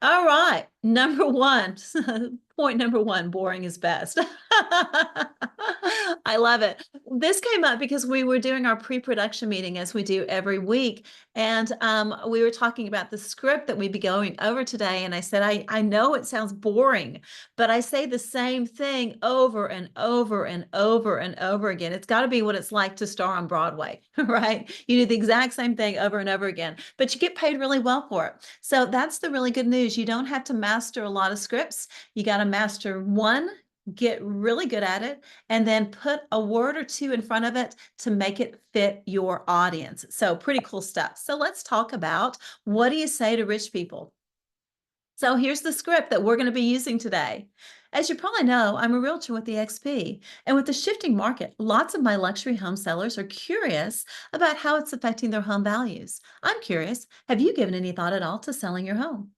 All right. Number one, point number one, boring is best. I love it. This came up because we were doing our pre-production meeting as we do every week. And we were talking about the script that we'd be going over today. And I said, I know it sounds boring, but I say the same thing over and over and over and over again. It's got to be what it's like to star on Broadway, right? You do the exact same thing over and over again, but you get paid really well for it. So that's the really good news. You don't have to master a lot of scripts. You got to master one, get really good at it, and then put a word or two in front of it to make it fit your audience. So pretty cool stuff. So let's talk about, what do you say to rich people? So here's the script that we're going to be using today. As you probably know, I'm a realtor with eXp, and with the shifting market, lots of my luxury home sellers are curious about how it's affecting their home values. I'm curious, have you given any thought at all to selling your home?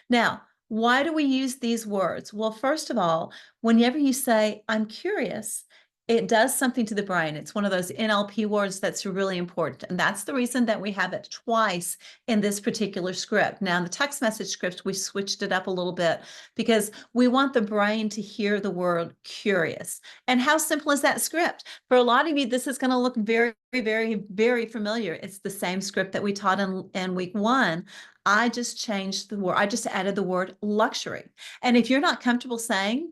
Now, why do we use these words? Well, first of all, whenever you say, I'm curious, it does something to the brain. It's one of those NLP words that's really important. And that's the reason that we have it twice in this particular script. Now, in the text message script, we switched it up a little bit because we want the brain to hear the word curious. And how simple is that script? For a lot of you, this is going to look very, very, very familiar. It's the same script that we taught in week one. I just changed the word. I just added the word luxury. And if you're not comfortable saying,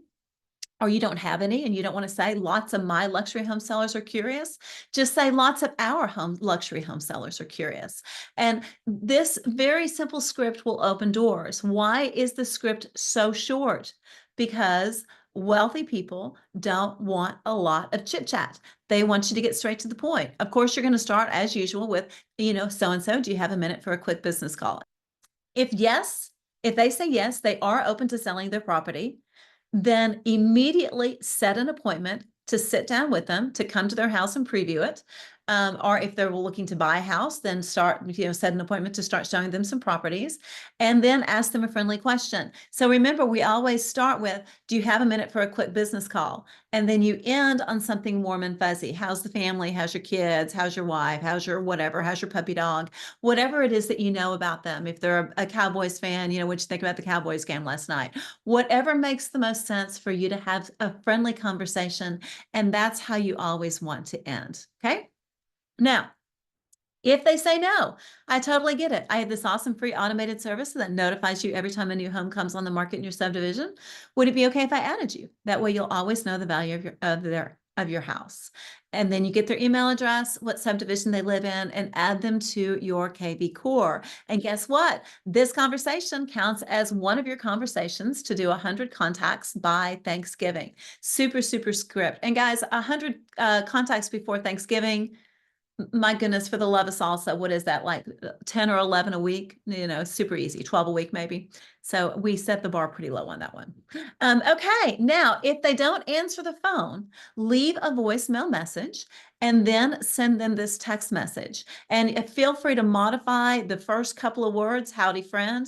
or you don't have any and you don't want to say lots of my luxury home sellers are curious, just say lots of our luxury home sellers are curious. And this very simple script will open doors. Why is the script so short? Because wealthy people don't want a lot of chit chat. They want you to get straight to the point. Of course, you're going to start as usual with, so-and-so, do you have a minute for a quick business call? If yes, if they say yes, they are open to selling their property, then immediately set an appointment to sit down with them, to come to their house and preview it. Or if they're looking to buy a house, then set an appointment to start showing them some properties, and then ask them a friendly question. So remember, we always start with, do you have a minute for a quick business call? And then you end on something warm and fuzzy. How's the family? How's your kids? How's your wife? How's your whatever? How's your puppy dog? Whatever it is that you know about them. If they're a Cowboys fan, what'd you think about the Cowboys game last night? Whatever makes the most sense for you to have a friendly conversation. And that's how you always want to end. Okay. Now, if they say no, I totally get it. I have this awesome free automated service that notifies you every time a new home comes on the market in your subdivision. Would it be okay if I added you? That way you'll always know the value of your house. And then you get their email address, what subdivision they live in, and add them to your KV core. And guess what? This conversation counts as one of your conversations to do 100 contacts by Thanksgiving. Super, super script. And guys, 100 contacts before Thanksgiving, my goodness, for the love of salsa, what is that, like 10 or 11 a week? Super easy, 12 a week maybe. So we set the bar pretty low on that one. Okay, now if they don't answer the phone, leave a voicemail message and then send them this text message. And feel free to modify the first couple of words, howdy friend,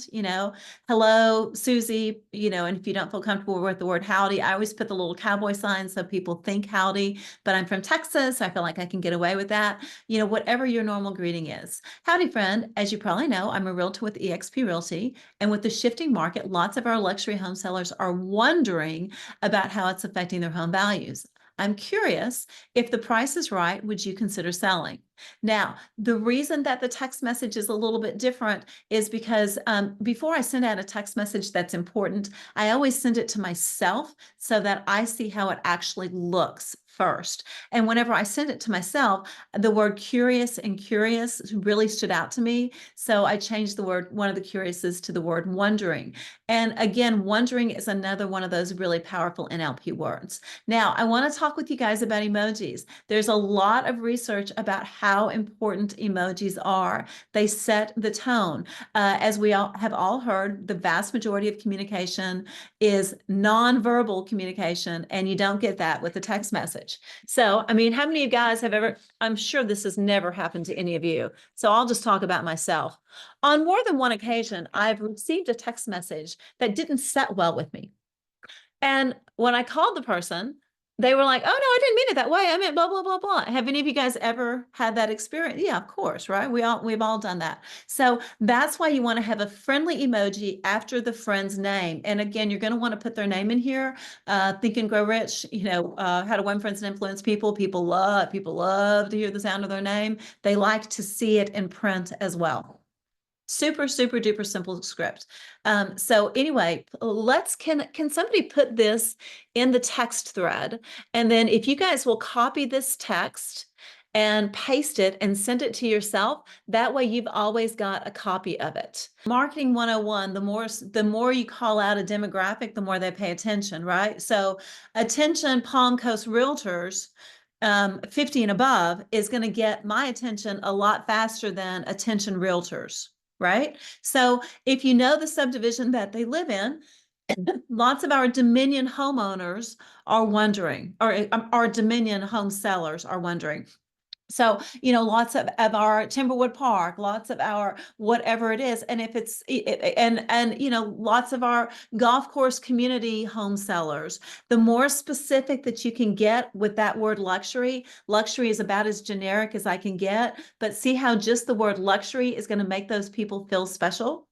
hello, Susie, and if you don't feel comfortable with the word howdy, I always put the little cowboy sign so people think howdy, but I'm from Texas, so I feel like I can get away with that. Whatever your normal greeting is. Howdy, friend. As you probably know, I'm a realtor with eXp Realty, and with the shifting market, lots of our luxury home sellers are wondering about how it's affecting their home values. I'm curious, if the price is right, would you consider selling? Now, the reason that the text message is a little bit different is because before I send out a text message that's important, I always send it to myself so that I see how it actually looks first. And whenever I send it to myself, the word curious and curious really stood out to me. So I changed the word, one of the curiouses, to the word wondering. And again, wondering is another one of those really powerful NLP words. Now, I want to talk with you guys about emojis. There's a lot of research about how important emojis are. They set the tone. As we have all heard, the vast majority of communication is nonverbal communication, and you don't get that with a text message. So, how many of you guys have ever, I'm sure this has never happened to any of you, so I'll just talk about myself. On more than one occasion, I've received a text message that didn't set well with me. And when I called the person, They were like, "Oh no, I didn't mean it that way. I meant blah blah blah blah." Have any of you guys ever had that experience? Yeah, of course, right? We've all done that. So that's why you want to have a friendly emoji after the friend's name. And again, you're going to want to put their name in here. Think and Grow Rich. How to Win Friends and Influence People. People love to hear the sound of their name. They like to see it in print as well. Super, super duper simple script. So anyway, can somebody put this in the text thread? And then if you guys will copy this text and paste it and send it to yourself, that way you've always got a copy of it. Marketing 101, the more you call out a demographic, the more they pay attention, right? So attention Palm Coast Realtors 50 and above is going to get my attention a lot faster than attention realtors, right? So if you know the subdivision that they live in, lots of our Dominion homeowners are wondering, or our Dominion home sellers are wondering. So, lots of our Timberwood Park, lots of our whatever it is. And if it's, lots of our golf course community home sellers, the more specific that you can get with that word luxury is about as generic as I can get. But see how just the word luxury is going to make those people feel special?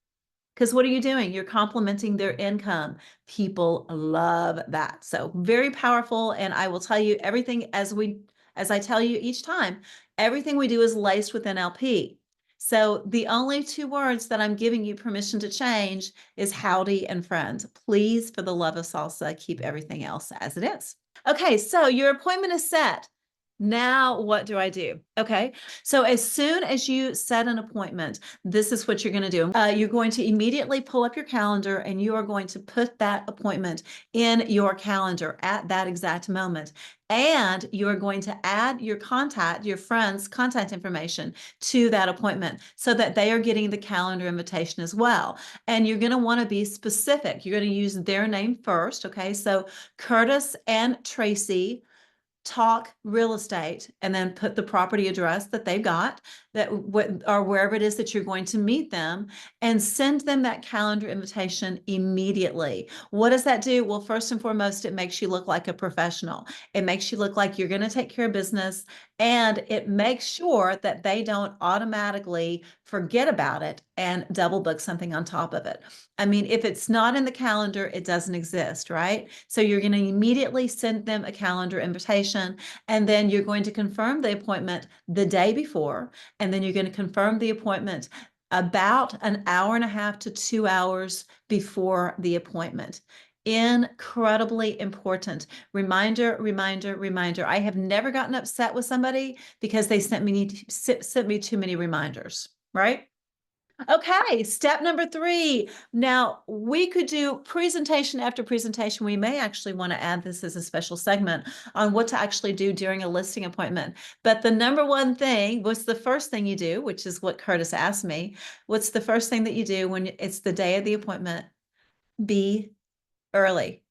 Because what are you doing? You're complementing their income. People love that. So very powerful. And I will tell you everything as I tell you each time, everything we do is laced with NLP. So the only two words that I'm giving you permission to change is howdy and friend. Please, for the love of salsa, keep everything else as it is. Okay, so your appointment is set. Now, what do I do? Okay, so as soon as you set an appointment, this is what you're going to do. You're going to immediately pull up your calendar and you are going to put that appointment in your calendar at that exact moment. And you are going to add your friend's contact information to that appointment so that they are getting the calendar invitation as well. And you're going to want to be specific. You're going to use their name first. Okay, so Curtis and Traci talk real estate, and then put the property address that they've got, or wherever it is that you're going to meet them, and send them that calendar invitation immediately. What does that do? Well, first and foremost, it makes you look like a professional. It makes you look like you're going to take care of business, and it makes sure that they don't automatically forget about it and double book something on top of it. I mean, if it's not in the calendar, it doesn't exist, right? So you're going to immediately send them a calendar invitation, and then you're going to confirm the appointment the day before, and then you're going to confirm the appointment about an hour and a half to 2 hours before the appointment. Incredibly important. Reminder, reminder, reminder. I have never gotten upset with somebody because they sent me too many reminders, right? Okay, step number 3. Now, we could do presentation after presentation. We may actually want to add this as a special segment on what to actually do during a listing appointment. But the number one thing, what's the first thing you do, which is what Curtis asked me, what's the first thing that you do when it's the day of the appointment? Be early.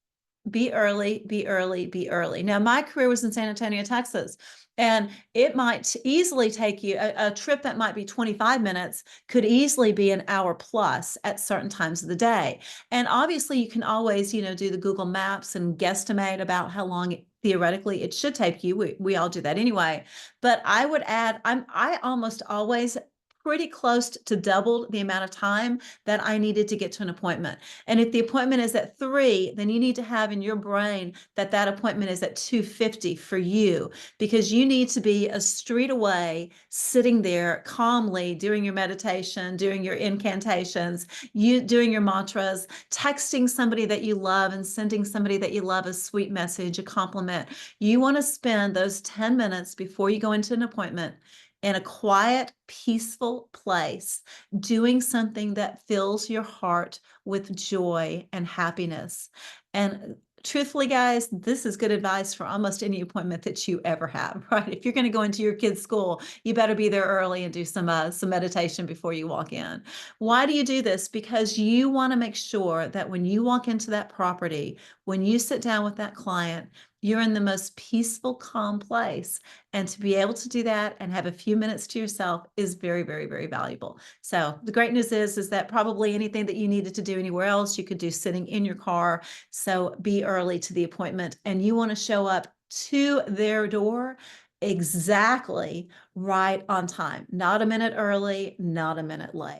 Be early, be early, be early. Now, my career was in San Antonio, Texas, and it might easily take you a trip that might be 25 minutes could easily be an hour plus at certain times of the day. And obviously, you can always, do the Google Maps and guesstimate about how long theoretically it should take you. We all do that anyway. But I would add, I almost always pretty close to doubled the amount of time that I needed to get to an appointment. And if the appointment is at 3, then you need to have in your brain that that appointment is at 2:50 for you, because you need to be a street away, sitting there calmly, doing your meditation, doing your incantations, you doing your mantras, texting somebody that you love and sending somebody that you love a sweet message, a compliment. You want to spend those 10 minutes before you go into an appointment in a quiet, peaceful place, doing something that fills your heart with joy and happiness. And truthfully, guys, this is good advice for almost any appointment that you ever have, right? If you're going to go into your kid's school, you better be there early and do some meditation before you walk in. Why do you do this? Because you want to make sure that when you walk into that property, when you sit down with that client, you're in the most peaceful, calm place. And to be able to do that and have a few minutes to yourself is very, very, very valuable. So the great news is that probably anything that you needed to do anywhere else, you could do sitting in your car. So be early to the appointment, and you want to show up to their door exactly right on time, not a minute early, not a minute late.